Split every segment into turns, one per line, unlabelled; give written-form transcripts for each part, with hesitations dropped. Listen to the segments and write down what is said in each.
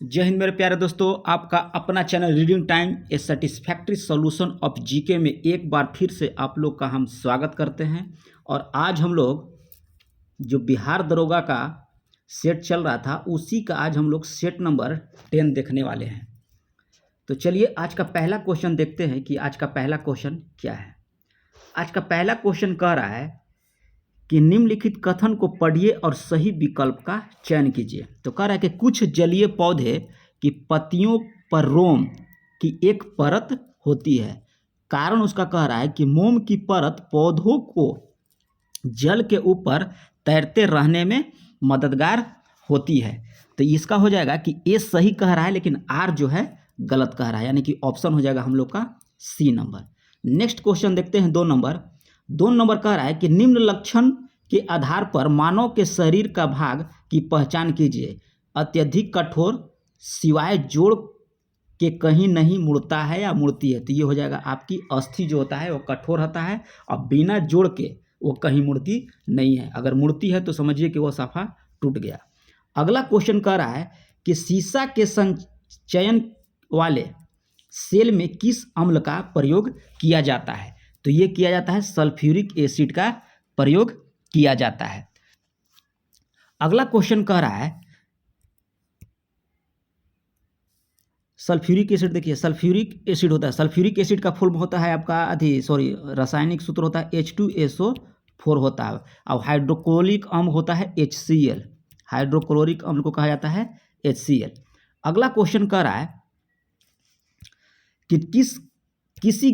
जय हिंद मेरे प्यारे दोस्तों, आपका अपना channel reading time A satisfactory solution of GK में एक बार फिर से आप लोग का हम स्वागत करते हैं। और आज हम लोग जो बिहार दरोगा का सेट चल रहा था उसी का आज हम लोग सेट नंबर 10 देखने वाले हैं। तो चलिए आज का पहला क्वेश्चन देखते हैं कि आज का पहला क्वेश्चन क्या है। आज का पहला क्वेश्चन कह रहा है कि निम्नलिखित कथन को पढ़िए और सही विकल्प का चयन कीजिए। तो कह रहा है कि कुछ जलीय पौधे की पत्तियों पर रोम की एक परत होती है। कारण उसका कह रहा है कि मोम की परत पौधों को जल के ऊपर तैरते रहने में मददगार होती है। तो इसका हो जाएगा कि ए सही कह रहा है लेकिन आर जो है गलत कह रहा है, यानी कि ऑप्शन हो जाएगा हम लोग का सी नंबर। नेक्स्ट क्वेश्चन देखते हैं 2 नंबर कह रहा है कि निम्न लक्षण के आधार पर मानव के शरीर का भाग की पहचान कीजिए। अत्यधिक कठोर, सिवाय जोड़ के कहीं नहीं मुड़ता है या मुड़ती है। तो ये हो जाएगा आपकी अस्थि जो होता है वो कठोर होता है और बिना जोड़ के वो कहीं मुड़ती नहीं है। अगर मुड़ती है तो समझिए कि वो साफा टूट गया। अगला क्वेश्चन कह रहा है कि सीसा के संचयन वाले सेल में किस अम्ल का प्रयोग किया जाता है। तो ये किया जाता है सल्फ्यूरिक एसिड का प्रयोग किया जाता है। अगला क्वेश्चन कह रहा है सल्फ्यूरिक एसिड, देखिए सल्फ्यूरिक एसिड होता है, सल्फ्यूरिक एसिड का फुल होता है आपका रासायनिक सूत्र होता है H2SO4 होता है। और हाइड्रोक्लोरिक अम्ल होता है HCl, हाइड्रोक्लोरिक अम्ल को कहा जाता है HCl। अगला क्वेश्चन कह रहा है कि किसी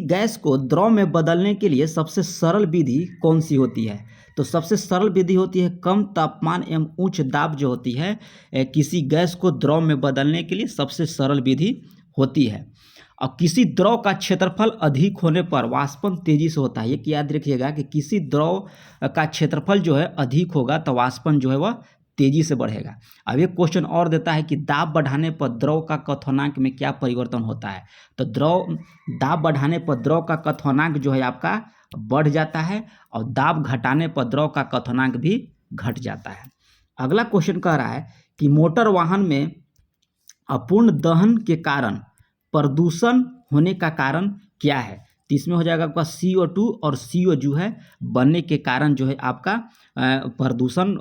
गैस को द्रव में बदलने के लिए सबसे सरल विधि कौन सी होती है। तो सबसे सरल विधि होती है कम तापमान एवं उच्च दाब जो होती है किसी गैस को द्रव में बदलने के लिए सबसे सरल विधि होती है। और किसी द्रव का क्षेत्रफल अधिक होने पर वाष्पन तेजी से होता है। ये याद रखिएगा कि किसी द्रव का क्षेत्रफल जो है अधिक होगा तो वाष्पन जो है वह तेजी से बढ़ेगा। अब एक क्वेश्चन और देता है कि दाब बढ़ाने पर द्रव का क्वथनांक में क्या परिवर्तन होता है। तो दाब बढ़ाने पर द्रव का क्वथनांक जो है आपका बढ़ जाता है और दाब घटाने पर द्रव का क्वथनांक भी घट जाता है। अगला क्वेश्चन कह रहा है कि मोटर वाहन में अपूर्ण दहन के कारण प्रदूषण होने का कारण क्या है। तो इसमें हो जाएगा आपका CO2 और CO जो है बनने के कारण जो है आपका प्रदूषण,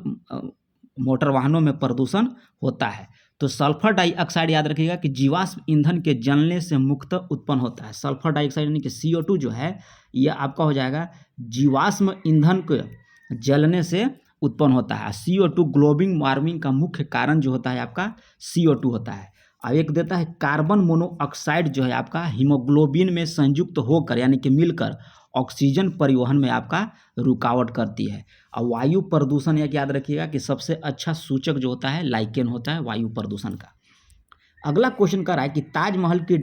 मोटर वाहनों में प्रदूषण होता है। तो सल्फर डाइऑक्साइड याद रखिएगा कि जीवाश्म ईंधन के जलने से मुक्त उत्पन्न होता है। सल्फर डाइऑक्साइड यानी कि CO2 जो है यह आपका हो जाएगा जीवाश्म ईंधन के जलने से उत्पन्न होता है। CO2 ग्लोबल वार्मिंग का मुख्य कारण जो होता है आपका CO2 होता है। और एक देता है कार्बन मोनोऑक्साइड जो है आपका हीमोग्लोबिन में संयुक्त होकर यानी कि मिलकर ऑक्सीजन परिवहन में आपका रुकावट करती है। और वायु प्रदूषण एक याद रखिएगा कि सबसे अच्छा सूचक जो होता है लाइकेन होता है वायु प्रदूषण का। अगला क्वेश्चन कर रहा है कि ताजमहल के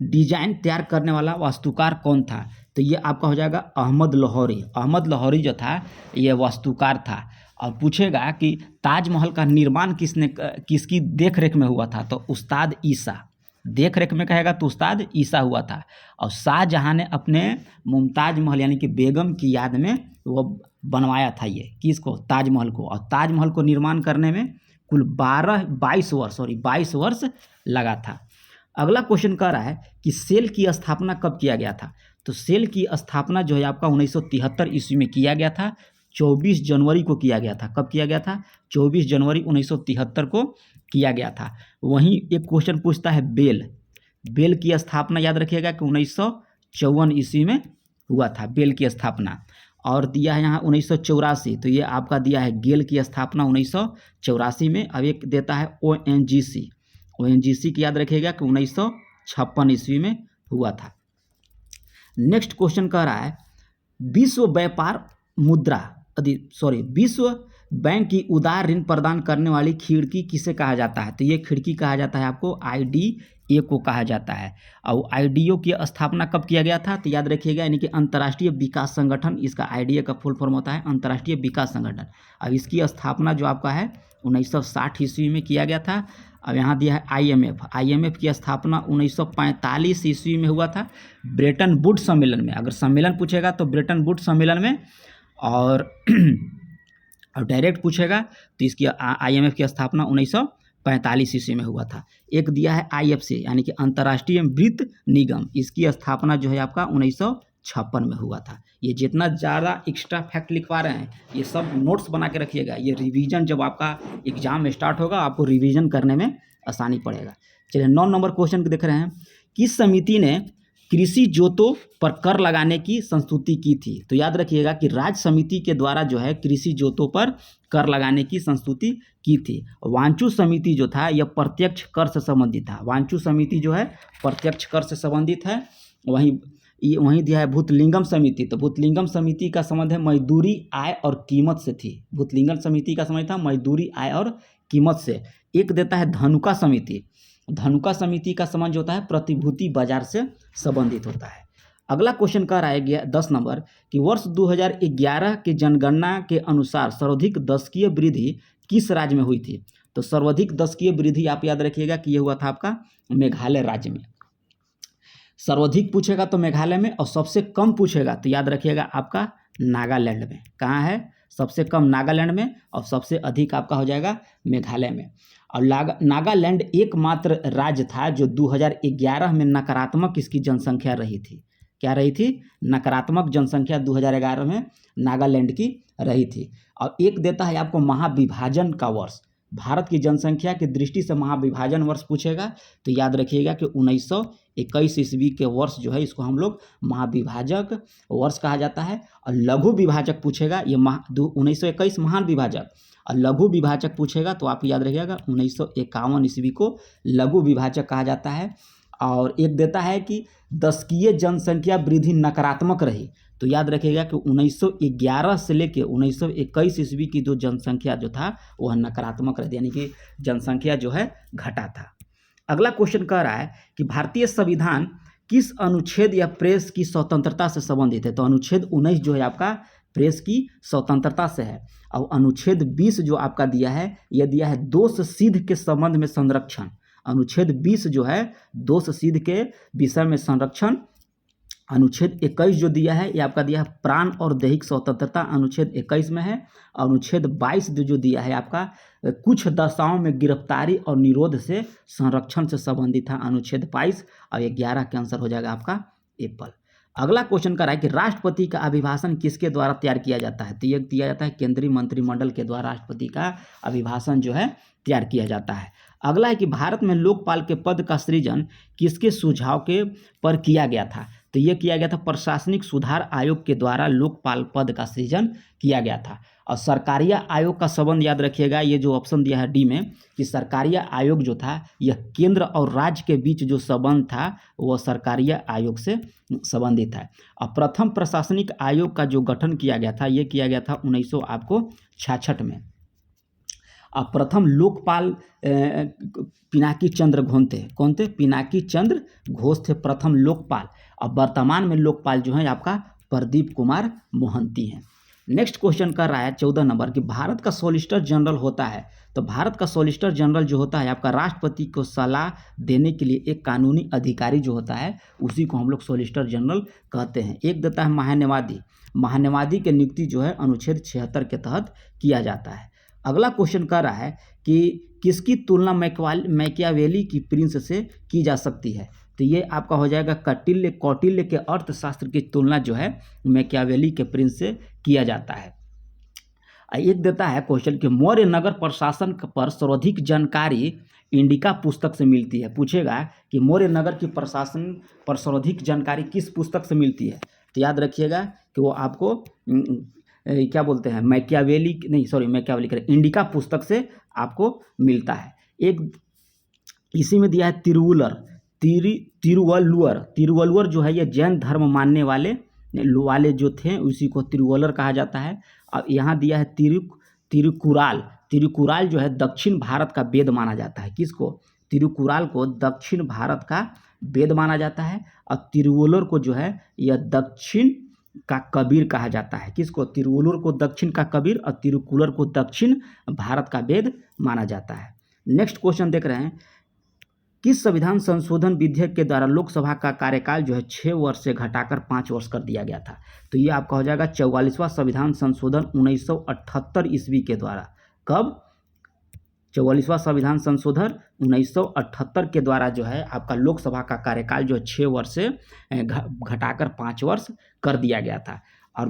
डिजाइन तैयार करने वाला वास्तुकार कौन था। तो ये आपका हो जाएगा अहमद लाहौरी। अहमद लाहौरी जो था ये वास्तुकार था। और पूछेगा कि ताजमहल का निर्माण किसकी देखरेख में हुआ था। तो उस्ताद ईसा, देख रेख में कहेगा तो उस्ताद ईसा हुआ था। और शाहजहां ने अपने मुमताज महल यानी कि बेगम की याद में वो बनवाया था ये किसको, ताजमहल को। और ताजमहल को निर्माण करने में कुल 22 वर्ष लगा था। अगला क्वेश्चन कह रहा है कि सेल की स्थापना कब किया गया था। तो सेल की स्थापना जो है आपका 1973 ईस्वी में किया गया था। 24 जनवरी को किया गया था। कब किया गया था? 24 जनवरी 1973 को किया गया था। वहीं एक क्वेश्चन पूछता है बेल की स्थापना याद रखिएगा कि 1954 ईस्वी में हुआ था बेल की स्थापना। और दिया है यहाँ 1984, तो ये आपका दिया है गेल की स्थापना 1984 में। अब एक देता है ONGC की याद रखिएगा कि 1956 ईस्वी में हुआ था। नेक्स्ट क्वेश्चन कह रहा है विश्व बैंक की उदार ऋण प्रदान करने वाली खिड़की किसे कहा जाता है। तो ये खिड़की कहा जाता है आपको IDA को कहा जाता है। और IDA की स्थापना कब किया गया था। तो याद रखिएगा यानी कि अंतर्राष्ट्रीय विकास संगठन, इसका IDA का फुल फॉर्म होता है अंतर्राष्ट्रीय विकास संगठन। अब इसकी स्थापना जो आपका है 1960 ईस्वी में किया गया था। अब यहाँ दिया है IMF की स्थापना 1945 ईस्वी में हुआ था ब्रेटन वुड सम्मेलन में। अगर सम्मेलन पूछेगा तो ब्रेटन वुड सम्मेलन में। और और डायरेक्ट पूछेगा तो इसकी IMF की स्थापना 1945 ईस्वी में हुआ था। एक दिया है IFC यानी कि अंतर्राष्ट्रीय वित्त निगम, इसकी स्थापना जो है आपका 1956 में हुआ था। ये जितना ज़्यादा एक्स्ट्रा फैक्ट लिखवा रहे हैं ये सब नोट्स बना के रखिएगा, ये रिवीजन जब आपका एग्जाम में स्टार्ट होगा आपको रिवीजन करने में आसानी पड़ेगा। चलिए 9 नंबर क्वेश्चन देख रहे हैं, किस समिति ने कृषि जोतों पर कर लगाने की संस्तुति की थी? तो याद रखिएगा कि राज्य समिति के द्वारा जो है कृषि जोतों पर कर लगाने की संस्तुति की थी। वांचू समिति जो था यह प्रत्यक्ष कर से संबंधित था। वांचू समिति जो है प्रत्यक्ष कर से संबंधित है। वहीं दिया है भूतलिंगम समिति, तो भूतलिंगम समिति का संबंध है मजदूरी, आय और कीमत से थी। भूतलिंगम समिति का संबंध था मजदूरी, आय और कीमत से। एक देता है धनुका समिति, धनुका समिति का संबंध होता है प्रतिभूति बाजार से संबंधित होता है। अगला क्वेश्चन कह रहा है 10 नंबर कि वर्ष 2011 के जनगणना के अनुसार सर्वाधिक दशकीय वृद्धि किस राज्य में हुई थी? तो सर्वाधिक दशकीय वृद्धि आप याद रखिएगा कि ये हुआ था आपका मेघालय राज्य में। सर्वाधिक पूछेगा तो मेघालय में, और सबसे कम पूछेगा तो याद रखिएगा आपका नागालैंड में। कहाँ है? सबसे कम नागालैंड में और सबसे अधिक आपका हो जाएगा मेघालय में। और नागालैंड एकमात्र राज्य था जो 2011 में नकारात्मक इसकी जनसंख्या रही थी। क्या रही थी? नकारात्मक जनसंख्या 2011 में नागालैंड की रही थी। और एक देता है आपको महाविभाजन का वर्ष, भारत की जनसंख्या की दृष्टि से महाविभाजन वर्ष पूछेगा तो याद रखिएगा कि 1921 ईस्वी के वर्ष जो है इसको हम लोग महाविभाजक वर्ष कहा जाता है। और लघु विभाजक पूछेगा, ये 1921 महान विभाजक, और लघु विभाजक पूछेगा तो आप याद रखिएगा 1951 ईस्वी को लघु विभाजक कहा जाता है। और एक देता है कि दशकीय जनसंख्या वृद्धि नकारात्मक रही, तो याद रखिएगा कि 1911 से लेकर 1921 ईस्वी की जो जनसंख्या जो था वह नकारात्मक रही, यानी कि जनसंख्या जो है घटा था। अगला क्वेश्चन कह रहा है कि भारतीय संविधान किस अनुच्छेद या प्रेस की स्वतंत्रता से संबंधित है? तो अनुच्छेद 19 जो है आपका प्रेस की स्वतंत्रता से है। और अनुच्छेद 20 जो आपका दिया है, यह दिया है दोष सिद्ध के संबंध में संरक्षण। अनुच्छेद 20 जो है दोष सिद्ध के विषय में संरक्षण। अनुच्छेद 21 जो दिया है ये आपका दिया है प्राण और दैहिक स्वतंत्रता, अनुच्छेद 21 में है। अनुच्छेद 22 जो दिया है आपका कुछ दशाओं में गिरफ्तारी और निरोध से संरक्षण से संबंधित था, अनुच्छेद 22। और 11 के आंसर हो जाएगा आपका एप्पल। अगला क्वेश्चन कर रहा है कि राष्ट्रपति का अभिभाषण किसके द्वारा तैयार किया जाता है? तो ये दिया जाता है केंद्रीय मंत्रिमंडल के द्वारा राष्ट्रपति का अभिभाषण जो है तैयार किया जाता है। अगला है कि भारत में लोकपाल के पद का सृजन किसके सुझाव के पर किया गया था? तो ये किया गया था प्रशासनिक सुधार आयोग के द्वारा लोकपाल पद का सृजन किया गया था। और सरकारिया आयोग का संबंध याद रखिएगा, ये जो ऑप्शन दिया है डी में कि सरकारिया आयोग जो था यह केंद्र और राज्य के बीच जो संबंध था वह सरकारिया आयोग से संबंधित है। और प्रथम प्रशासनिक आयोग का जो गठन किया गया था ये किया गया था 1966 में। और प्रथम लोकपाल पिनाकी चंद्र घोष थे। कौन थे? पिनाकी चंद्र घोष थे प्रथम लोकपाल। और वर्तमान में लोकपाल जो है आपका प्रदीप कुमार मोहंती हैं। नेक्स्ट क्वेश्चन कर रहा है 14 नंबर कि भारत का सॉलिसिटर जनरल होता है। तो भारत का सॉलिसिटर जनरल जो होता है आपका राष्ट्रपति को सलाह देने के लिए एक कानूनी अधिकारी जो होता है उसी को हम लोग सॉलिसिटर जनरल कहते हैं। एक देता है महान्यायवादी, महान्यायवादी की नियुक्ति जो है अनुच्छेद 76 के तहत किया जाता है। अगला क्वेश्चन कर रहा है कि किसकी तुलना मैकियावेली की प्रिंस से की जा सकती है? तो ये आपका हो जाएगा कौटिल्य के अर्थशास्त्र की तुलना जो है मैकियावेली के प्रिंस से किया जाता है। एक देता है क्वेश्चन कि मौर्य नगर प्रशासन पर सर्वाधिक जानकारी इंडिका पुस्तक से मिलती है। पूछेगा कि मौर्य नगर की प्रशासन पर सर्वाधिक जानकारी किस पुस्तक से मिलती है? तो याद रखिएगा कि वो आपको क्या बोलते हैं मैकियावेली करें इंडिका पुस्तक से आपको मिलता है। एक इसी में दिया है तिरुवल्लुवर जो है ये जैन धर्म मानने वाले जो थे उसी को तिरुवल्लुवर कहा जाता है। अब यहाँ दिया है तिरुकुराल जो है दक्षिण भारत का वेद माना जाता है। किसको? तिरुकुराल को दक्षिण भारत का वेद माना जाता है। और तिरुवल्लुवर को जो है यह दक्षिण का कबीर कहा जाता है। किसको? तिरुवल्लुवर को दक्षिण का कबीर और तिरुकुलर को दक्षिण भारत का वेद माना जाता है। नेक्स्ट क्वेश्चन देख रहे हैं किस संविधान संशोधन विधेयक के द्वारा लोकसभा का कार्यकाल जो है 6 वर्ष से घटाकर 5 वर्ष कर दिया गया था? तो ये आपका हो जाएगा 44वां संविधान संशोधन 1978 ईस्वी के द्वारा। कब? 44वां संविधान संशोधन 1978 के द्वारा जो है आपका लोकसभा का कार्यकाल जो है 6 वर्ष से घटाकर 5 वर्ष कर दिया गया था। और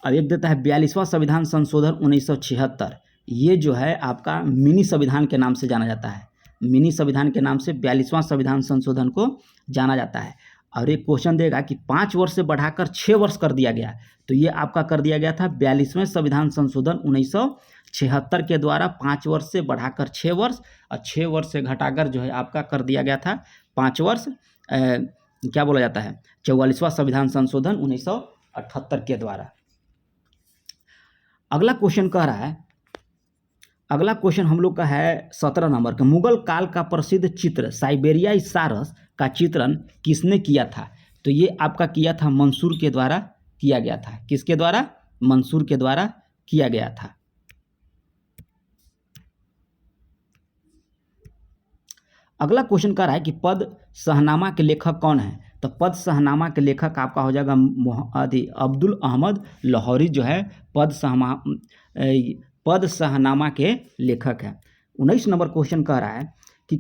अब एक देता है 42वां संविधान संशोधन 1976। ये जो है आपका मिनी संविधान के नाम से जाना जाता है। मिनी संविधान के नाम से 42वां संविधान संशोधन को जाना जाता है। और एक क्वेश्चन देगा कि 5 वर्ष से बढ़ाकर 6 वर्ष कर दिया गया, तो ये आपका कर दिया गया था 42वें संविधान संशोधन 1976 के द्वारा 5 वर्ष से बढ़ाकर 6 वर्ष और 6 वर्ष से घटाकर जो है आपका कर दिया गया था 5 वर्ष। क्या बोला जाता है? 44वां संविधान संशोधन 1978 के द्वारा। अगला क्वेश्चन कह रहा है, अगला क्वेश्चन हम लोग का है 17 नंबर का। मुगल काल का प्रसिद्ध चित्र साइबेरियाई सारस का चित्रण किसने किया था? तो ये आपका किया था मंसूर के द्वारा किया गया था। किसके द्वारा? मंसूर के द्वारा किया गया था। अगला क्वेश्चन कह रहा है कि पद शहनामा के लेखक कौन है? तो पद शहनामा के लेखक आपका हो जाएगा अब्दुल अहमद लाहौरी जो है पद शहनामा के लेखक है। 19 नंबर क्वेश्चन कह रहा है कि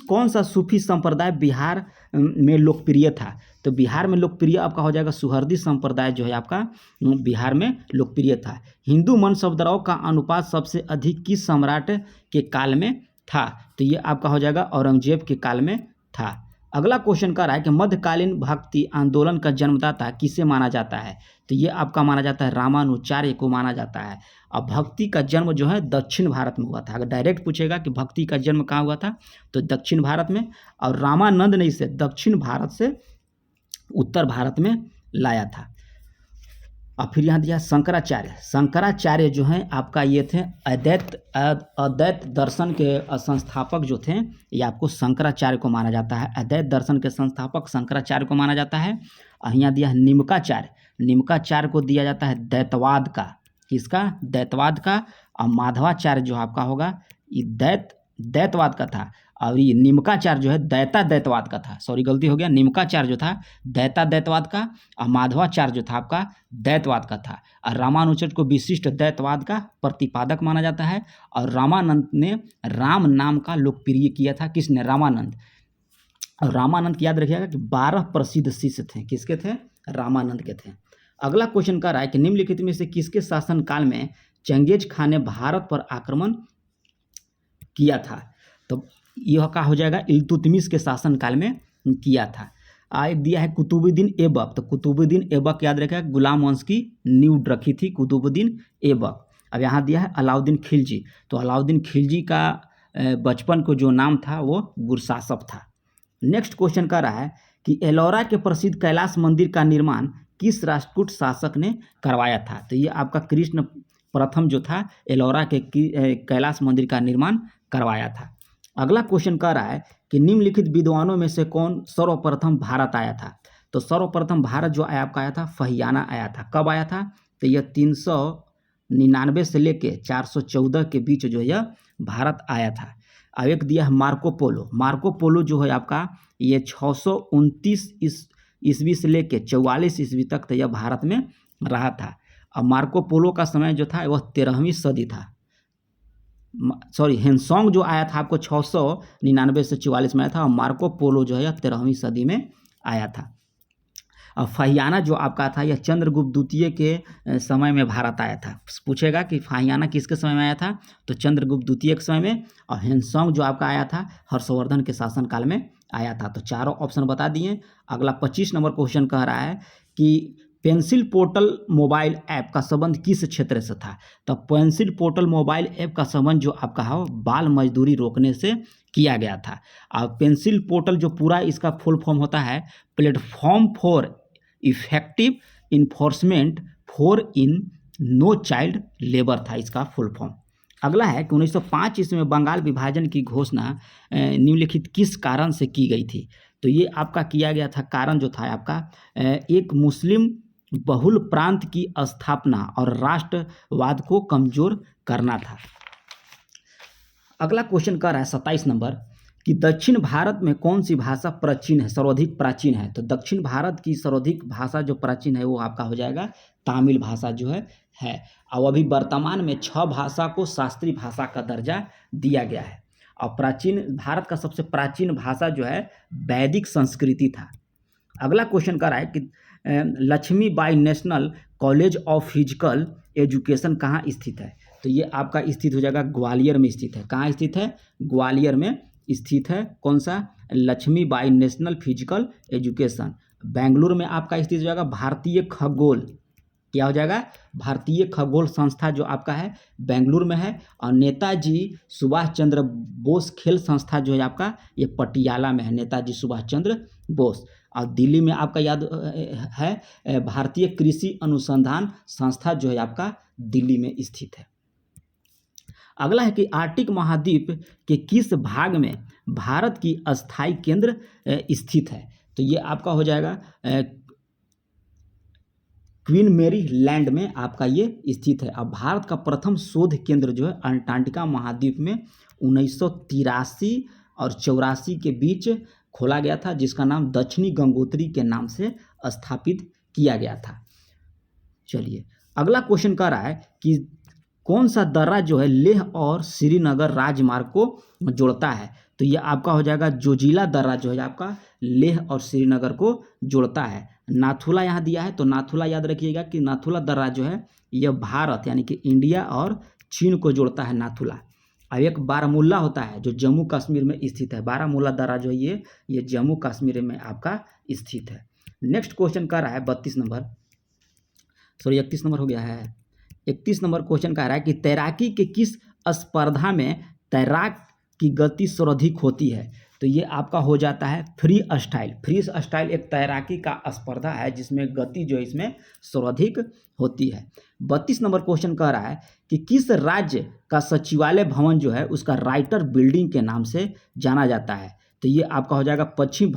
कौन सा सूफी संप्रदाय बिहार में लोकप्रिय था? तो बिहार में लोकप्रिय आपका हो जाएगा सुहर्दी संप्रदाय जो है आपका बिहार में लोकप्रिय था। हिंदू मनसबदराव का अनुपात सबसे अधिक किस सम्राट के काल में था? तो ये आपका हो जाएगा औरंगजेब के काल में था। अगला क्वेश्चन कह रहा है कि मध्यकालीन भक्ति आंदोलन का जन्मदाता किसे माना जाता है? तो ये आपका माना जाता है रामानुजाचार्य को माना जाता है। अब भक्ति का जन्म जो है दक्षिण भारत में हुआ था। अगर डायरेक्ट पूछेगा कि भक्ति का जन्म कहाँ हुआ था, तो दक्षिण भारत में, और रामानंद ने इसे दक्षिण भारत से उत्तर भारत में लाया था। और फिर यहाँ दिया शंकराचार्य। शंकराचार्य जो हैं आपका ये थे अद्वैत दर्शन के संस्थापक जो थे, ये आपको शंकराचार्य को माना जाता है। अद्वैत दर्शन के संस्थापक शंकराचार्य को माना जाता है। और यहाँ दिया है निम्काचार्य। निम्काचार्य को दिया जाता है दैतवाद का। किसका? दैतवाद का। और माधवाचार्य जो आपका होगा ये दैतवाद का था। और ये निम्काचार्य जो है दैतवाद का था। सॉरी गलती हो गया, निम्काचार्य जो था दैतवाद का और माधवाचार्य जो था आपका दैतवाद का था। और रामानुजन को विशिष्ट दैतवाद का प्रतिपादक माना जाता है। और रामानंद ने राम नाम का लोकप्रिय किया था। किसने? रामानंद। और रामानंद की याद रखिएगा कि 12 प्रसिद्ध शिष्य थे। किसके थे? रामानंद के थे। अगला क्वेश्चन कह रहा है कि निम्नलिखित में से किसके शासनकाल में चंगेज खान ने भारत पर आक्रमण किया था? तो यह का हो जाएगा इल्तुतमिश के शासनकाल में किया था। एक दिया है कुतुबुद्दीन ऐबक। तो कुतुबुद्दीन ऐबक याद रखिएगा गुलाम वंश की नींव रखी थी कुतुबुद्दीन ऐबक। अब यहाँ दिया है अलाउद्दीन खिलजी। तो अलाउद्दीन खिलजी का बचपन को जो नाम था वो गुरसासप था। नेक्स्ट क्वेश्चन कर रहा है कि एलोरा के प्रसिद्ध कैलाश मंदिर का निर्माण किस राष्ट्रकूट शासक ने करवाया था? तो ये आपका कृष्ण प्रथम जो था एलोरा के कैलाश मंदिर का निर्माण करवाया था। अगला क्वेश्चन कह रहा है कि निम्नलिखित विद्वानों में से कौन सर्वप्रथम भारत आया था? तो सर्वप्रथम भारत जो आया आपका आया था फहियाना आया था। कब आया था? तो यह 399 से लेके 414 के बीच जो यह भारत आया था। अब एक दिया है मार्को पोलो। मार्को पोलो जो है आपका ये 629 ईस्वी से लेके 44 ईस्वी तक तो यह भारत में रहा था। अब मार्को पोलो का समय जो था वह 13वीं सदी था। सॉरी हेनसोंग जो आया था आपको 699 से 44 में आया था। और मार्को पोलो जो है यह 13वीं सदी में आया था। और फहियाना जो आपका था यह चंद्रगुप्त द्वितीय के समय में भारत आया था। पूछेगा कि फहियाना किसके समय में आया था? तो चंद्रगुप्त द्वितीय के समय में। और हेनसोंग जो आपका आया था हर्षवर्धन के शासनकाल में आया था। तो चारों ऑप्शन बता दिए। अगला 25 नंबर क्वेश्चन कह रहा है कि पेंसिल पोर्टल मोबाइल ऐप का संबंध किस क्षेत्र से था? तो पेंसिल पोर्टल मोबाइल ऐप का संबंध जो आपका है बाल मजदूरी रोकने से किया गया था। और पेंसिल पोर्टल जो पूरा इसका फुल फॉर्म होता है platform for effective enforcement for in no child labour था इसका फुल फॉर्म। अगला है कि 1905 ईस्वी में बंगाल विभाजन की घोषणा निम्नलिखित किस कारण से की गई थी? तो ये आपका किया गया था कारण जो था आपका एक मुस्लिम बहुल प्रांत की स्थापना और राष्ट्रवाद को कमजोर करना था। अगला क्वेश्चन कर रहा है 27 नंबर कि दक्षिण भारत में कौन सी भाषा प्राचीन है, सर्वाधिक प्राचीन है। तो दक्षिण भारत की सर्वाधिक भाषा जो प्राचीन है वो आपका हो जाएगा तमिल भाषा जो है। और अभी वर्तमान में 6 भाषा को शास्त्रीय भाषा का दर्जा दिया गया है। और प्राचीन भारत का सबसे प्राचीन भाषा जो है वैदिक संस्कृति था। अगला क्वेश्चन कर रहा है कि Lakshmibai national college of physical education कहाँ स्थित है। तो ये आपका स्थित हो जाएगा ग्वालियर में स्थित है। कहाँ स्थित है? ग्वालियर में स्थित है। कौन सा? Lakshmibai national physical education. Bengaluru में आपका स्थित हो जाएगा भारतीय खगोल, क्या हो जाएगा? भारतीय खगोल संस्था जो आपका है बेंगलुरु में है। और नेताजी सुभाष चंद्र बोस खेल संस्था जो है आपका ये पटियाला में है, नेताजी सुभाष चंद्र बोस। और दिल्ली में आपका याद है भारतीय कृषि अनुसंधान संस्था जो है आपका दिल्ली में स्थित है। अगला है कि आर्कटिक महाद्वीप के किस भाग में भारत की अस्थायी केंद्र स्थित है। तो ये आपका हो जाएगा क्वीन मेरी लैंड में आपका ये स्थित है। अब भारत का प्रथम शोध केंद्र जो है अंटार्कटिका महाद्वीप में 1983 और 84 के बीच खोला गया था, जिसका नाम दक्षिणी गंगोत्री के नाम से स्थापित किया गया था। चलिए अगला क्वेश्चन कह रहा है कि कौन सा दर्रा जो है लेह और श्रीनगर राजमार्ग को जोड़ता है। तो ये आपका हो जाएगा जोजिला दर्रा जो है आपका लेह और श्रीनगर को जोड़ता है। नाथुला यहाँ दिया है, तो नाथुला याद रखिएगा कि नाथुला दर्रा जो है यह भारत यानी कि इंडिया और चीन को जोड़ता है नाथुला। और एक बारामूला होता है जो जम्मू कश्मीर में स्थित है। बारामूला दर्रा जो है ये जम्मू कश्मीर में आपका स्थित है। नेक्स्ट क्वेश्चन कर रहा है 31 नंबर हो गया है। 31 नंबर क्वेश्चन कह रहा है कि तैराकी के किस स्पर्धा में तैराक की गति सर्वाधिक होती है। तो ये आपका हो जाता है फ्री स्टाइल। फ्री स्टाइल एक तैराकी का स्पर्धा है जिसमें गति जो है इसमें सर्वाधिक होती है। 32 नंबर क्वेश्चन कह रहा है कि किस राज्य का सचिवालय भवन जो है उसका राइटर बिल्डिंग के नाम से जाना जाता है। तो ये आपका हो जाएगा पश्चिम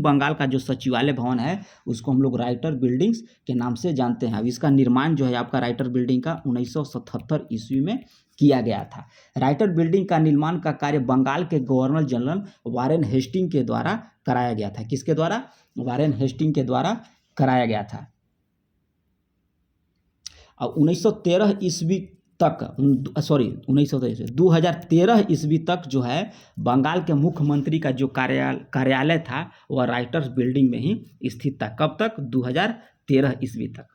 बंगाल का जो सचिवालय भवन है उसको हम लोग राइटर बिल्डिंग्स के नाम से जानते हैं। अब इसका निर्माण जो है आपका राइटर बिल्डिंग का 1977 ईस्वी में किया गया था। राइटर बिल्डिंग का निर्माण का कार्य बंगाल के गवर्नर जनरल वारेन हेस्टिंग के द्वारा कराया गया था। किसके द्वारा? वारेन हेस्टिंग के द्वारा कराया गया था। और 2013 ईस्वी तक जो है बंगाल के मुख्यमंत्री का जो कार्यालय था वह राइटर्स बिल्डिंग में ही स्थित था। कब तक? 2013 ईस्वी तक।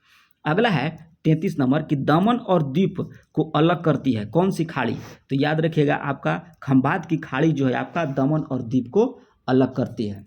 अगला है 33 नंबर कि दमन और दीप को अलग करती है कौन सी खाड़ी। तो याद रखिएगा आपका खंभात की खाड़ी जो है आपका दमन और दीप को अलग करती है।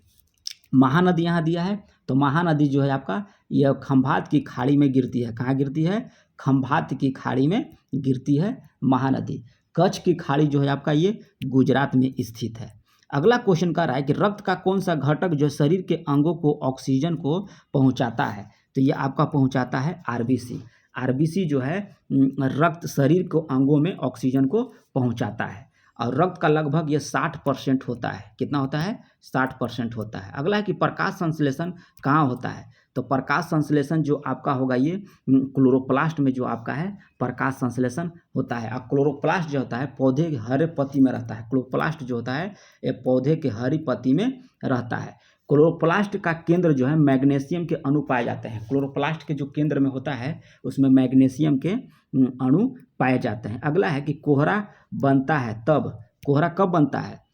महानदी यहाँ दिया है, तो महानदी जो है आपका यह खंभात की खाड़ी में गिरती है। कहाँ गिरती है? खंभात की खाड़ी में गिरती है महानदी। कच्छ की खाड़ी जो है आपका ये गुजरात में स्थित है। अगला क्वेश्चन कह रहा है कि रक्त का कौन सा घटक जो शरीर के अंगों को ऑक्सीजन को पहुंचाता है। तो ये आपका पहुंचाता है आरबीसी। आरबीसी जो है रक्त शरीर को अंगों में ऑक्सीजन को पहुंचाता है। और रक्त का लगभग ये 60% होता है। कितना होता है? 60% होता है। अगला है कि प्रकाश संश्लेषण कहाँ होता है। तो प्रकाश संश्लेषण जो आपका होगा ये क्लोरोप्लास्ट में जो आपका है प्रकाश संश्लेषण होता है। और क्लोरोप्लास्ट जो होता है पौधे के हरे पत्ती में रहता है। क्लोरोप्लास्ट जो होता है ये पौधे के हरी पत्ती में रहता है। क्लोरोप्लास्ट का केंद्र जो है मैग्नीशियम के अणु पाए जाते हैं। क्लोरोप्लास्ट के जो केंद्र में होता है उसमें मैग्नीशियम के अणु पाए जाते हैं। अगला है कि कोहरा बनता है तब। कोहरा कब बनता है?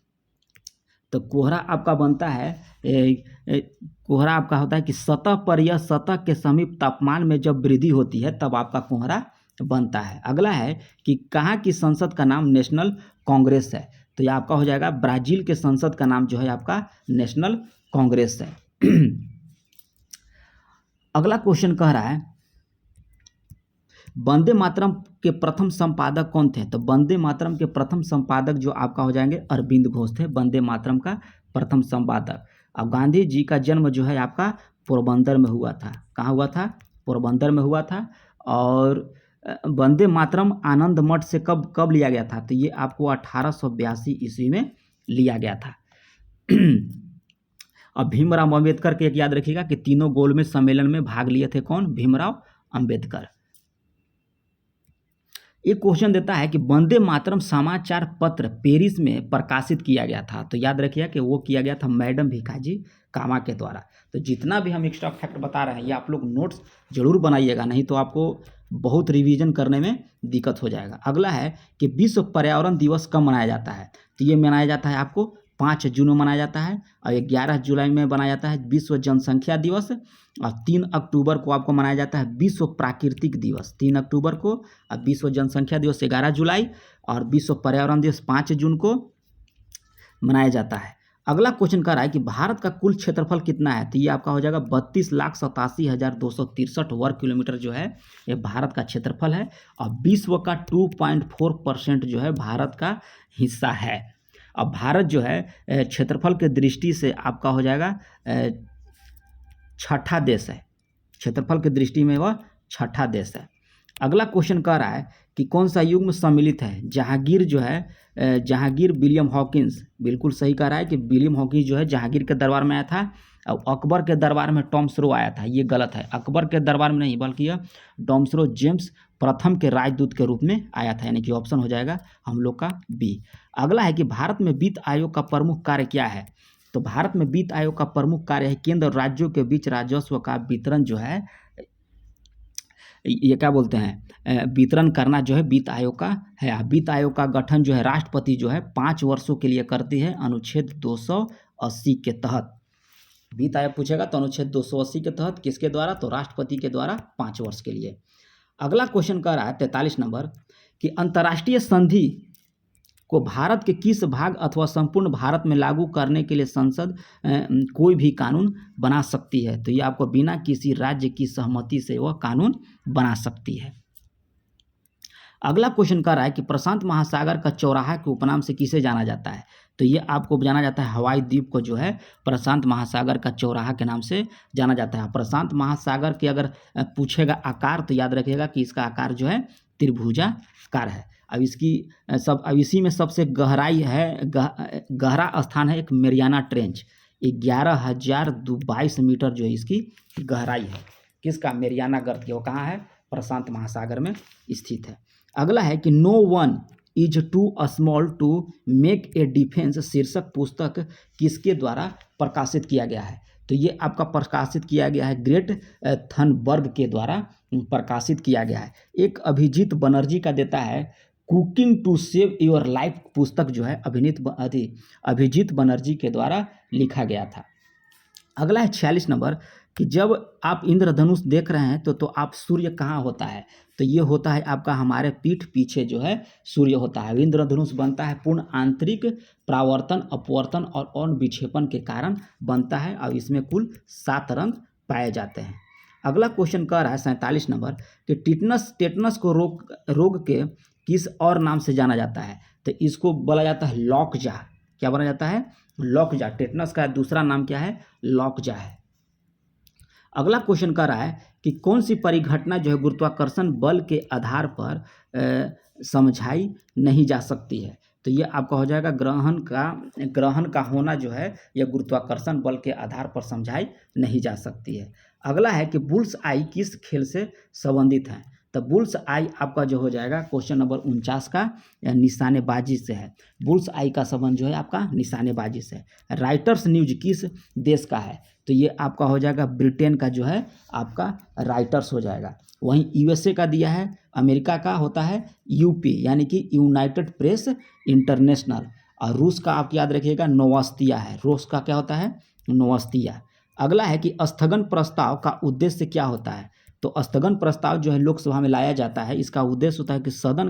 तो कोहरा आपका बनता है कोहरा आपका होता है कि सतह पर या सतह के समीप तापमान में जब वृद्धि होती है तब आपका कोहरा बनता है। अगला है कि कहाँ की संसद का नाम नेशनल कांग्रेस है। तो ये आपका हो जाएगा ब्राजील के संसद का नाम जो है आपका नेशनल कांग्रेस है। अगला क्वेश्चन कह रहा है वंदे मातरम के प्रथम संपादक कौन थे। तो वंदे मातरम के प्रथम संपादक जो आपका हो जाएंगे अरविंद घोष थे, वंदे मातरम का प्रथम संपादक। अब गांधी जी का जन्म जो है आपका पोरबंदर में हुआ था। कहाँ हुआ था? पोरबंदर में हुआ था। और वंदे मातरम आनंद मठ से कब लिया गया था। तो ये आपको 1882 ईस्वी में लिया गया था। अब भीमराव अम्बेडकर के एक याद रखिएगा कि तीनों गोलमेज सम्मेलन में भाग लिए थे। कौन? भीमराव अम्बेडकर। एक क्वेश्चन देता है कि वंदे मातरम समाचार पत्र पेरिस में प्रकाशित किया गया था, तो याद रखिए कि वो किया गया था मैडम भिखाजी कामा के द्वारा। तो जितना भी हम एक्स्ट्रा फैक्ट बता रहे हैं ये आप लोग नोट्स जरूर बनाइएगा, नहीं तो आपको बहुत रिवीजन करने में दिक्कत हो जाएगा। अगला है कि विश्व पर्यावरण दिवस कब मनाया जाता है, तो ये मनाया जाता है आपको 5 जून में मनाया जाता है, और 11 जुलाई में मनाया जाता है विश्व जनसंख्या दिवस, और 3 अक्टूबर को आपको मनाया जाता है विश्व प्राकृतिक दिवस 3 अक्टूबर को, और विश्व जनसंख्या दिवस 11 जुलाई, और विश्व पर्यावरण दिवस 5 जून को मनाया जाता है। अगला क्वेश्चन कर रहा है कि भारत का कुल क्षेत्रफल कितना है, तो ये आपका हो जाएगा 32,87,263 वर्ग किलोमीटर जो है ये भारत का क्षेत्रफल है, और विश्व का 2.4% जो है भारत का हिस्सा है। अब भारत जो है क्षेत्रफल के दृष्टि से आपका हो जाएगा छठा देश है, क्षेत्रफल की दृष्टि में वह छठा देश है। अगला क्वेश्चन कह रहा है कि कौन सा युग में सम्मिलित है, जहांगीर जो है जहांगीर विलियम हॉकिंस, बिल्कुल सही कह रहा है कि विलियम हॉकिंस जो है जहांगीर के दरबार में आया था, और अकबर के दरबार में टॉमस्रो आया था, ये गलत है, अकबर के दरबार में नहीं बल्कि यह टॉमस्रो जेम्स प्रथम के राजदूत के रूप में आया था, यानी कि ऑप्शन हो जाएगा हम लोग का बी। अगला है कि भारत में वित्त आयोग का प्रमुख कार्य क्या है, तो भारत में वित्त आयोग का प्रमुख कार्य है केंद्र और राज्यों के बीच राजस्व का वितरण जो है ये क्या बोलते हैं वितरण करना जो है वित्त आयोग का है। वित्त आयोग का गठन जो है राष्ट्रपति जो है 5 वर्षों के लिए करती है अनुच्छेद 280 के तहत। वित्त आयोग पूछेगा तो अनुच्छेद 280 के तहत किसके द्वारा, तो राष्ट्रपति के द्वारा 5 वर्ष के लिए। अगला क्वेश्चन कह रहा है 43 नंबर कि अंतर्राष्ट्रीय संधि को भारत के किस भाग अथवा संपूर्ण भारत में लागू करने के लिए संसद कोई भी कानून बना सकती है, तो ये आपको बिना किसी राज्य की सहमति से वह कानून बना सकती है। अगला क्वेश्चन कह रहा है कि प्रशांत महासागर का चौराहा के उपनाम से किसे जाना जाता है, तो ये आपको जाना जाता है हवाई द्वीप को जो है प्रशांत महासागर का चौराहा के नाम से जाना जाता है। प्रशांत महासागर के अगर पूछेगा आकार तो याद रखिएगा कि इसका आकार जो है त्रिभुजाकार है। अब इसी में सबसे गहराई है गहरा स्थान है एक मेरियाना ट्रेंच, 11,022 मीटर जो है इसकी गहराई है, किसका, मेरियाना गर्त की, वो कहाँ है, प्रशांत महासागर में स्थित है। अगला है कि no one is too small to make a defence शीर्षक पुस्तक किसके द्वारा प्रकाशित किया गया है, तो ये आपका प्रकाशित किया गया है ग्रेट थनबर्ग के द्वारा प्रकाशित किया गया है। एक अभिजीत बनर्जी का देता है cooking to save your life पुस्तक जो है अभिजीत बनर्जी के द्वारा लिखा गया था। अगला है 46 नंबर कि जब आप इंद्रधनुष देख रहे हैं तो आप सूर्य कहाँ होता है, तो ये होता है आपका हमारे पीठ पीछे जो है सूर्य होता है। इंद्रधनुष बनता है पूर्ण आंतरिक प्रावर्तन अपवर्तन और विक्षेपण के कारण बनता है, और इसमें कुल 7 रंग पाए जाते हैं। अगला क्वेश्चन कह रहा है 47 नंबर कि टेटनस को रोग के किस और नाम से जाना जाता है, तो इसको बोला जाता है लॉकजा। क्या बोला जाता है, लॉकजा। टेटनस का दूसरा नाम क्या है, लॉकजा है। अगला क्वेश्चन कर रहा है कि कौन सी परिघटना जो है गुरुत्वाकर्षण बल के आधार पर समझाई नहीं जा सकती है, तो ये आपका हो जाएगा ग्रहण का होना जो है यह गुरुत्वाकर्षण बल के आधार पर समझाई नहीं जा सकती है। अगला है कि बुल्स आई किस खेल से संबंधित है, तो बुल्स आई आपका जो हो जाएगा क्वेश्चन नंबर 49 का निशानेबाजी से है। बुल्स आई का संबंध जो है आपका निशानेबाजी से है। राइटर्स न्यूज किस देश का है, तो ये आपका हो जाएगा ब्रिटेन का जो है आपका राइटर्स हो जाएगा। वहीं यूएसए का दिया है, अमेरिका का होता है यूपी यानी कि यूनाइटेड प्रेस इंटरनेशनल, और रूस का आप याद रखिएगा नोवास्तिया है, रूस का क्या होता है, नोवास्तिया। अगला है कि स्थगन प्रस्ताव का उद्देश्य क्या होता है, तो स्थगन प्रस्ताव जो है लोकसभा में लाया जाता है, इसका उद्देश्य होता है कि सदन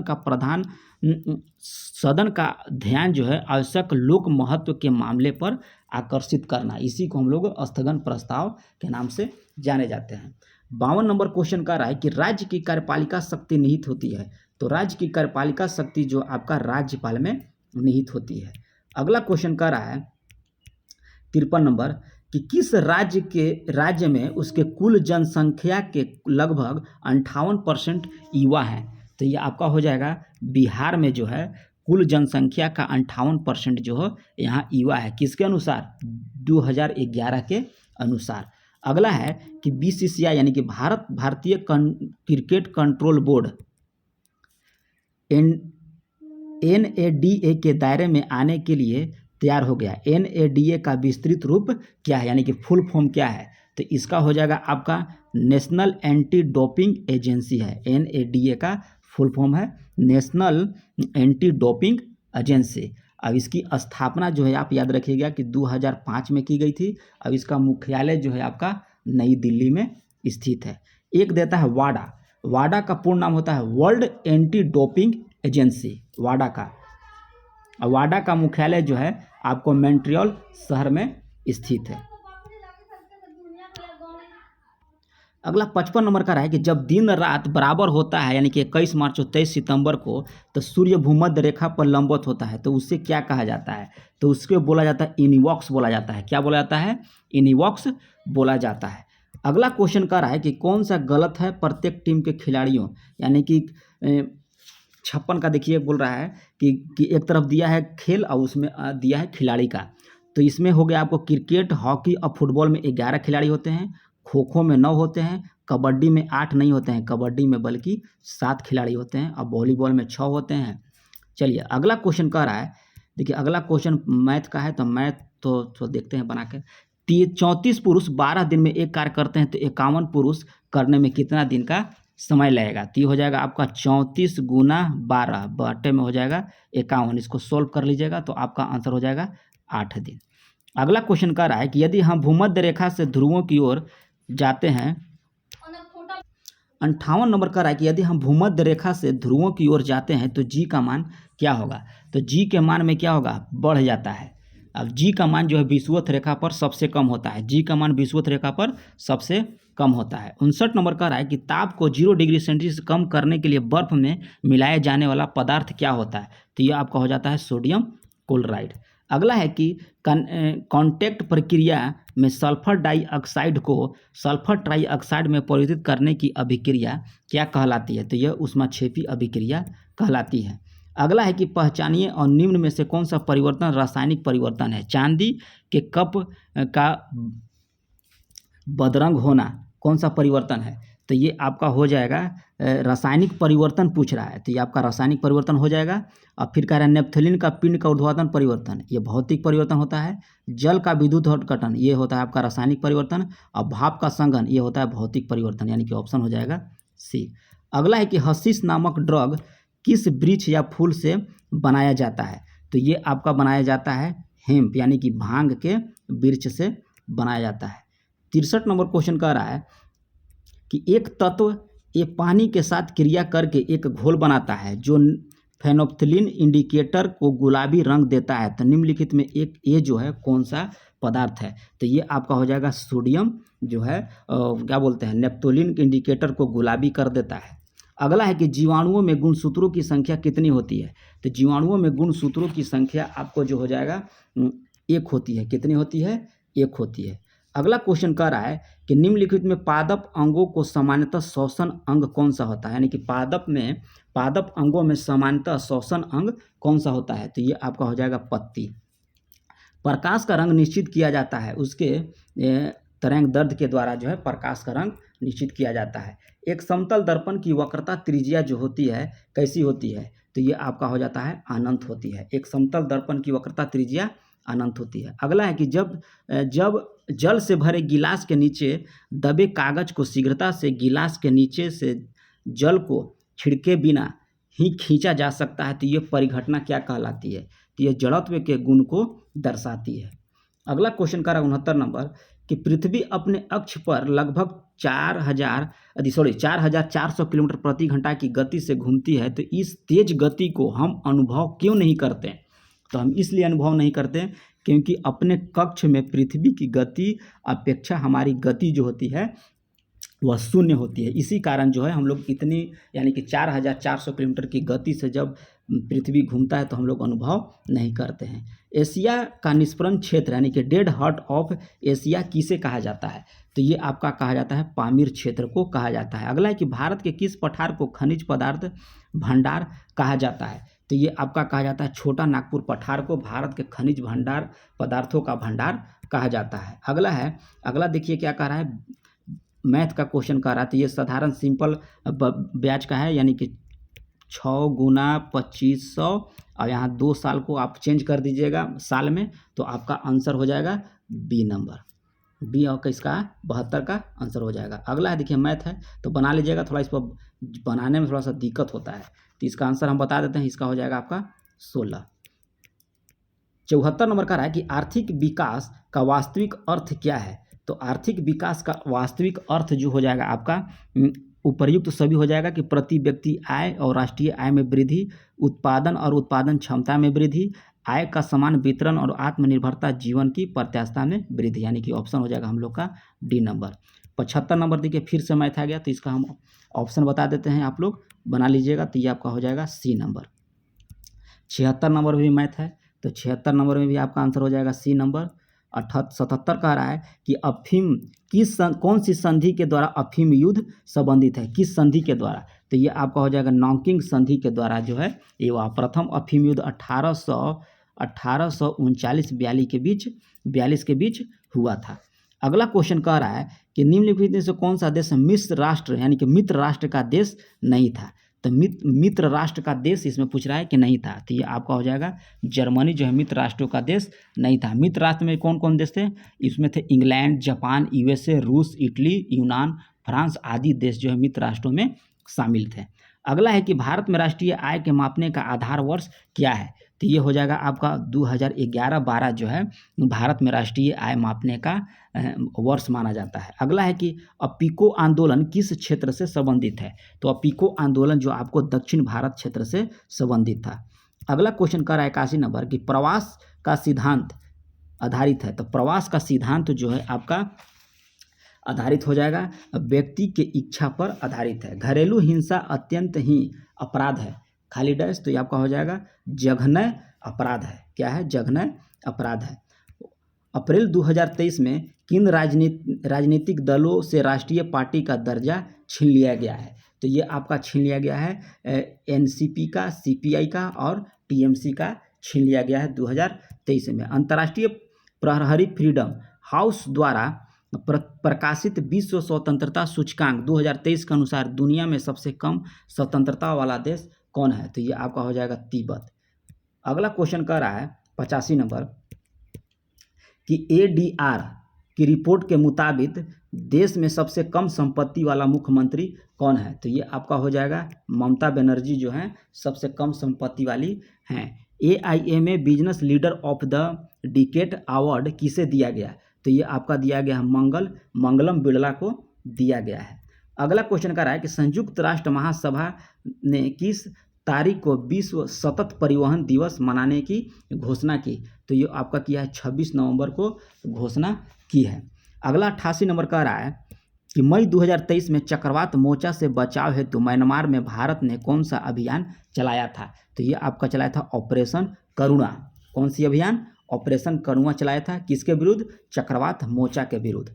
का ध्यान जो है आवश्यक लोक महत्व के मामले पर आकर्षित करना, इसी को हम लोग स्थगन प्रस्ताव के नाम से जाने जाते हैं। 52 नंबर क्वेश्चन का रहा है कि राज्य की कार्यपालिका शक्ति निहित होती है, तो राज्य की कार्यपालिका शक्ति जो आपका राज्यपाल में निहित होती है। अगला क्वेश्चन का रहा है 53 नंबर कि किस राज्य में उसके कुल जनसंख्या के लगभग 58% युवा हैं, तो ये आपका हो जाएगा बिहार में जो है कुल जनसंख्या का 58% जो है यहाँ युवा है, किसके अनुसार, 2011 के अनुसार। अगला है कि बीसीसीआई यानी कि भारतीय क्रिकेट कंट्रोल बोर्ड NADA के दायरे में आने के लिए तैयार हो गया। NADA का विस्तृत रूप क्या है, यानी कि फुल फॉर्म क्या है? तो इसका हो जाएगा आपका नेशनल एंटी डोपिंग एजेंसी है। NADA का फुल फॉर्म है नेशनल एंटी डोपिंग एजेंसी। अब इसकी स्थापना जो है आप याद रखिएगा कि 2005 में की गई थी। अब इसका मुख्यालय जो है आपका नई दिल्ली में स्थित है। एक देता है वाडा। वाडा का पूर्ण नाम होता है वर्ल्ड एंटी डोपिंग एजेंसी, वाडा का। वाडा का मुख्यालय जो है आपको मॉन्ट्रियल शहर में स्थित है। अगला 55 नंबर का रहा है कि जब दिन रात बराबर होता है, यानी कि 21 मार्च और 23 सितंबर को, तो सूर्य भूमध्य रेखा पर लंबवत होता है, तो उससे क्या कहा जाता है? तो उसको बोला जाता है इनिवॉक्स बोला जाता है। क्या बोला जाता है? इनिवॉक्स बोला जाता है। अगला क्वेश्चन का रहा है कि कौन सा गलत है प्रत्येक टीम के खिलाड़ियों, यानी कि 56 का देखिए बोल रहा है कि एक तरफ दिया है खेल और उसमें दिया है खिलाड़ी का। तो इसमें हो गया आपको क्रिकेट, हॉकी और फुटबॉल में 11 खिलाड़ी होते हैं, खो खो में 9 होते हैं, कबड्डी में 8 नहीं होते हैं, कबड्डी में बल्कि 7 खिलाड़ी होते हैं, और वॉलीबॉल में 6 होते हैं। चलिए अगला क्वेश्चन कह रहा है, देखिए अगला क्वेश्चन मैथ का है, तो मैथ तो देखते हैं बना के। 34 पुरुष 12 दिन में एक कार्य करते हैं, तो 51 पुरुष करने में कितना दिन का समय लगेगा? तो ये हो जाएगा आपका 34 गुना 12 बटे में हो जाएगा 51। इसको सोल्व कर लीजिएगा तो आपका आंसर हो जाएगा 8 दिन। अगला क्वेश्चन कह रहा है कि यदि हम भूमध्य रेखा से ध्रुवों की ओर जाते हैं, 58 नंबर का रहा है कि यदि हम भूमध्य रेखा से ध्रुवों की ओर जाते हैं तो जी का मान क्या होगा? तो जी के मान में क्या होगा? बढ़ जाता है। अब जी का मान जो है विषुवत रेखा पर सबसे कम होता है। जी का मान विषुवत रेखा पर सबसे कम होता है। 59 नंबर का रहा है कि ताप को 0 डिग्री सेंटीग्रेड से कम करने के लिए बर्फ में मिलाए जाने वाला पदार्थ क्या होता है? तो ये आपका हो जाता है सोडियम क्लोराइड। अगला है कि कॉन्टैक्ट प्रक्रिया में सल्फर डाइऑक्साइड को सल्फर ट्राइऑक्साइड में परिवर्तित करने की अभिक्रिया क्या कहलाती है? तो यह ऊष्माक्षेपी अभिक्रिया कहलाती है। अगला है कि पहचानिए और निम्न में से कौन सा परिवर्तन रासायनिक परिवर्तन है? चांदी के कप का बदरंग होना कौन सा परिवर्तन है? तो ये आपका हो जाएगा रासायनिक परिवर्तन पूछ रहा है, तो ये आपका रासायनिक परिवर्तन हो जाएगा। और फिर कह रहा है नेप्थलीन का पिंड का ऊर्ध्वाधर परिवर्तन, ये भौतिक परिवर्तन होता है। जल का विद्युत अपघटन, ये होता है आपका रासायनिक परिवर्तन। और भाप का संघनन, ये होता है भौतिक परिवर्तन, यानी कि ऑप्शन हो जाएगा सी। अगला है कि हशीश नामक ड्रग किस वृक्ष या फूल से बनाया जाता है? तो ये आपका बनाया जाता है हेम्प, यानी कि भांग के वृक्ष से बनाया जाता है। 63 नंबर क्वेश्चन कह रहा है कि एक तत्व ये पानी के साथ क्रिया करके एक घोल बनाता है जो फेनोल्फथालीन इंडिकेटर को गुलाबी रंग देता है, तो निम्नलिखित में एक ये जो है कौन सा पदार्थ है? तो ये आपका हो जाएगा सोडियम जो है क्या बोलते हैं, नेप्थोलीन इंडिकेटर को गुलाबी कर देता है। अगला है कि जीवाणुओं में गुणसूत्रों की संख्या कितनी होती है? तो जीवाणुओं में गुणसूत्रों की संख्या आपको जो हो जाएगा 1 होती है। कितनी होती है? 1 होती है। अगला क्वेश्चन कह रहा है कि निम्नलिखित में पादप अंगों को सामान्यतः श्वसन अंग कौन सा होता है? यानी कि पादप अंगों में सामान्यतः श्वसन अंग कौन सा होता है? तो ये आपका हो जाएगा पत्ती। प्रकाश का रंग निश्चित किया जाता है उसके तरंग दैर्ध्य के द्वारा, जो है प्रकाश का रंग निश्चित किया जाता है। एक समतल दर्पण की वक्रता त्रिज्या जो होती है कैसी होती है? तो ये आपका हो जाता है अनंत होती है। एक समतल दर्पण की वक्रता त्रिज्या अनंत होती है। अगला है कि जब जल से भरे गिलास के नीचे दबे कागज को शीघ्रता से गिलास के नीचे से जल को छिड़के बिना ही खींचा जा सकता है, तो ये परिघटना क्या कहलाती है? तो ये जड़त्व के गुण को दर्शाती है। अगला क्वेश्चन का 69 नंबर कि पृथ्वी अपने अक्ष पर लगभग 4400 किलोमीटर प्रति घंटा की गति से घूमती है, तो इस तेज गति को हम अनुभव क्यों नहीं करते? तो हम इसलिए अनुभव नहीं करते क्योंकि अपने कक्ष में पृथ्वी की गति अपेक्षा हमारी गति जो होती है वह शून्य होती है। इसी कारण जो है हम लोग इतनी, यानी कि 4400 किलोमीटर की गति से जब पृथ्वी घूमता है तो हम लोग अनुभव नहीं करते हैं। एशिया का निष्प्रन क्षेत्र यानी कि डेड हार्ट ऑफ एशिया किसे कहा जाता है? तो ये आपका कहा जाता है पामीर क्षेत्र को कहा जाता है। अगला है कि भारत के किस पठार को खनिज पदार्थ भंडार कहा जाता है? तो ये आपका कहा जाता है छोटा नागपुर पठार को भारत के खनिज भंडार पदार्थों का भंडार कहा जाता है। अगला देखिए क्या कह रहा है, मैथ का क्वेश्चन कह रहा था। ये साधारण सिंपल ब्याज का है, यानी कि 6 गुना 2500 और यहाँ 2 साल को आप चेंज कर दीजिएगा साल में, तो आपका आंसर हो जाएगा बी नंबर। बी और इसका 72 का आंसर हो जाएगा। अगला है, देखिए मैथ है तो बना लीजिएगा, थोड़ा इस पर बनाने में थोड़ा सा दिक्कत होता है, तो इसका आंसर हम बता देते हैं, इसका हो जाएगा आपका 16। 74 नंबर का रहा है कि आर्थिक विकास का वास्तविक अर्थ क्या है। तो आर्थिक विकास का वास्तविक अर्थ जो हो जाएगा आपका उपर्युक्त सभी हो जाएगा कि प्रति व्यक्ति आय और राष्ट्रीय आय में वृद्धि, उत्पादन और उत्पादन क्षमता में वृद्धि, आय का समान वितरण और आत्मनिर्भरता जीवन की प्रत्याशा में वृद्धि, यानी कि ऑप्शन हो जाएगा हम लोग का डी नंबर। 75 नंबर देखिए फिर से मैथ आ गया, तो इसका हम ऑप्शन बता देते हैं, आप लोग बना लीजिएगा, तो ये आपका हो जाएगा सी नंबर। 76 नंबर भी मैथ है, तो 76 नंबर में भी आपका आंसर हो जाएगा सी नंबर। 77 कह रहा है कि अफीम कौन सी संधि के द्वारा अफीम युद्ध संबंधित है, किस संधि के द्वारा, तो ये आपका हो जाएगा नॉकिंग संधि के द्वारा जो है ये वह प्रथम अफीम युद्ध 1839-42 के बीच हुआ था। अगला क्वेश्चन कह रहा है कि निम्नलिखित में से कौन सा देश मिश्र राष्ट्र यानी कि मित्र राष्ट्र का देश नहीं था। तो मित्र राष्ट्र का देश इसमें पूछ रहा है कि नहीं था, तो ये आपका हो जाएगा जर्मनी जो है मित्र राष्ट्रों का देश नहीं था। मित्र राष्ट्र में कौन कौन देश थे, इसमें थे इंग्लैंड, जापान, यूएसए, रूस, इटली, यूनान, फ्रांस आदि देश जो है मित्र राष्ट्रों में शामिल थे। अगला है कि भारत में राष्ट्रीय आय के मापने का आधार वर्ष क्या है, तो ये हो जाएगा आपका 2011-12 जो है भारत में राष्ट्रीय आय मापने का वर्ष माना जाता है। अगला है कि अपिको आंदोलन किस क्षेत्र से संबंधित है, तो अपिको आंदोलन जो आपको दक्षिण भारत क्षेत्र से संबंधित था। अगला क्वेश्चन कर रहा है 81 नंबर कि प्रवास का सिद्धांत आधारित है, तो प्रवास का सिद्धांत जो है आपका आधारित हो जाएगा व्यक्ति के इच्छा पर आधारित है। घरेलू हिंसा अत्यंत ही अपराध है, खाली डैश, तो ये आपका हो जाएगा जघन्य अपराध है। क्या है, जघन्य अपराध है। अप्रैल 2023 में किन राजनीतिक दलों से राष्ट्रीय पार्टी का दर्जा छीन लिया गया है, तो ये आपका छीन लिया गया है एनसीपी का, सीपीआई का और टीएमसी का छीन लिया गया है 2023 में। अंतर्राष्ट्रीय प्रहरी फ्रीडम हाउस द्वारा प्रकाशित विश्व स्वतंत्रता सूचकांक 2023 के अनुसार दुनिया में सबसे कम स्वतंत्रता वाला देश कौन है, तो ये आपका हो जाएगा तिब्बत। अगला क्वेश्चन कर रहा है 85 नंबर कि एडीआर की रिपोर्ट के मुताबिक देश में सबसे कम संपत्ति वाला मुख्यमंत्री कौन है, तो ये आपका हो जाएगा ममता बनर्जी जो है सबसे कम संपत्ति वाली हैं। AIMA business leader of the decade award किसे दिया गया, तो ये आपका दिया गया है मंगलम बिड़ला को दिया गया है। अगला क्वेश्चन का रहा है कि संयुक्त राष्ट्र महासभा ने किस तारीख को विश्व सतत परिवहन दिवस मनाने की घोषणा की, तो ये आपका किया है 26 नवंबर को घोषणा की है। अगला 88 नंबर का रहा है कि मई 2023 में चक्रवात मोर्चा से बचाव हेतु म्यांमार में भारत ने कौन सा अभियान चलाया था, तो ये आपका चलाया था ऑपरेशन करुणा। कौन सी अभियान, ऑपरेशन करुणा चलाया था, किसके विरुद्ध, चक्रवात मोर्चा के विरुद्ध।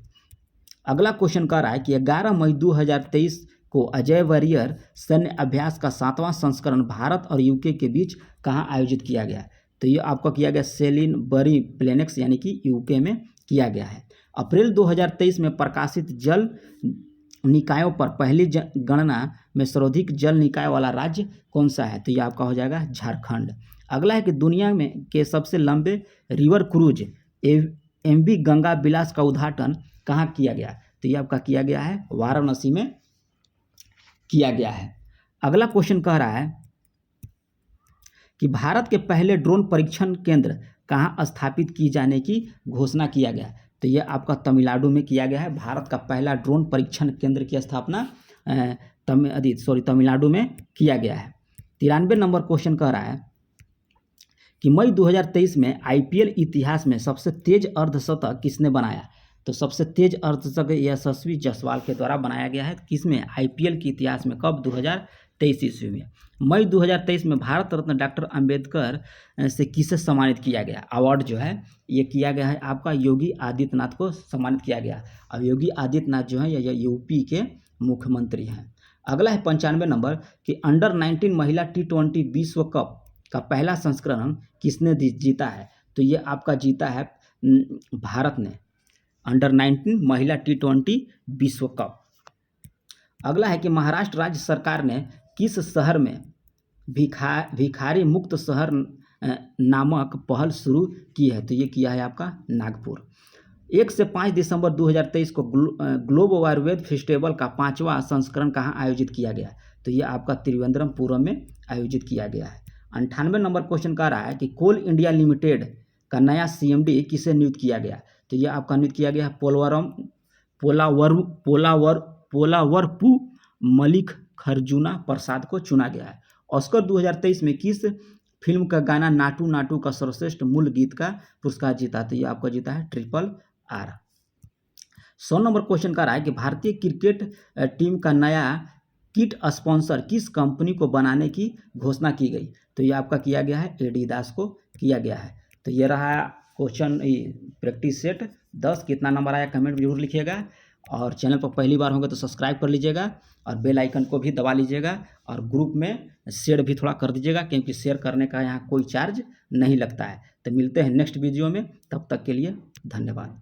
अगला क्वेश्चन कह रहा है कि 11 मई 2023 को अजय वॉरियर सैन्य अभ्यास का 7वां संस्करण भारत और यूके के बीच कहाँ आयोजित किया गया, तो ये आपका किया गया सेलिनबरी प्लेनेक्स यानी कि यूके में किया गया है। अप्रैल 2023 में प्रकाशित जल निकायों पर पहली गणना में सर्वाधिक जल निकाय वाला राज्य कौन सा है, तो ये आपका हो जाएगा झारखंड। अगला है कि दुनिया में के सबसे लंबे रिवर क्रूज MV गंगा विलास का उद्घाटन कहाँ किया गया, तो ये आपका किया गया है वाराणसी में किया गया है। अगला क्वेश्चन कह रहा है कि भारत के पहले ड्रोन परीक्षण केंद्र कहाँ स्थापित किए जाने की घोषणा किया गया, तो ये आपका तमिलनाडु में किया गया है। भारत का पहला ड्रोन परीक्षण केंद्र की स्थापना तमिलनाडु में किया गया है। 93 नंबर क्वेश्चन कह रहा है कि मई 2023 में IPL इतिहास में सबसे तेज अर्धशतक किसने बनाया, तो सबसे तेज अर्धशतक यशस्वी जायसवाल के द्वारा बनाया गया है। किसमें, IPL के इतिहास में, कब, 2023 ईस्वी में। मई 2023 में भारत रत्न डॉक्टर अंबेडकर से किसे सम्मानित किया गया, अवार्ड जो है ये किया गया है आपका योगी आदित्यनाथ को सम्मानित किया गया। अब योगी आदित्यनाथ जो है ये यूपी के मुख्यमंत्री हैं। अगला है 95 नंबर कि अंडर 19 महिला T20 विश्व कप का पहला संस्करण किसने जीता है, तो ये आपका जीता है भारत ने, अंडर 19 महिला T20 विश्व कप। अगला है कि महाराष्ट्र राज्य सरकार ने किस शहर में भिखारी मुक्त शहर नामक पहल शुरू की है? तो ये किया है आपका नागपुर। 1 से 5 दिसंबर 2023 को ग्लोब आयुर्वेद फेस्टिवल का 5वां संस्करण कहाँ आयोजित किया गया? तो ये आपका त्रिवेंद्रमपुरम में आयोजित किया गया है। 98 नंबर क्वेश्चन कह रहा है कि कोल इंडिया लिमिटेड का नया CMD किसे नियुक्त किया गया? तो ये आपका नियुक्त किया गया है पोलावरपू मलिक खरजूना प्रसाद को चुना गया है। ऑस्कर 2023 में किस फिल्म का गाना नाटू नाटू का सर्वश्रेष्ठ मूल गीत का पुरस्कार जीता? तो ये आपका जीता है RRR। 100 नंबर क्वेश्चन का रहा है कि भारतीय क्रिकेट टीम का नया किट स्पॉन्सर किस कंपनी को बनाने की घोषणा की गई? तो ये आपका किया गया है एडिडास को किया गया है। तो ये रहा क्वेश्चन प्रैक्टिस सेट 10। कितना नंबर आया कमेंट में जरूर लिखिएगा, और चैनल पर पहली बार होगा तो सब्सक्राइब कर लीजिएगा और बेल आइकन को भी दबा लीजिएगा, और ग्रुप में शेयर भी थोड़ा कर दीजिएगा, क्योंकि शेयर करने का यहाँ कोई चार्ज नहीं लगता है। तो मिलते हैं नेक्स्ट वीडियो में, तब तक के लिए धन्यवाद।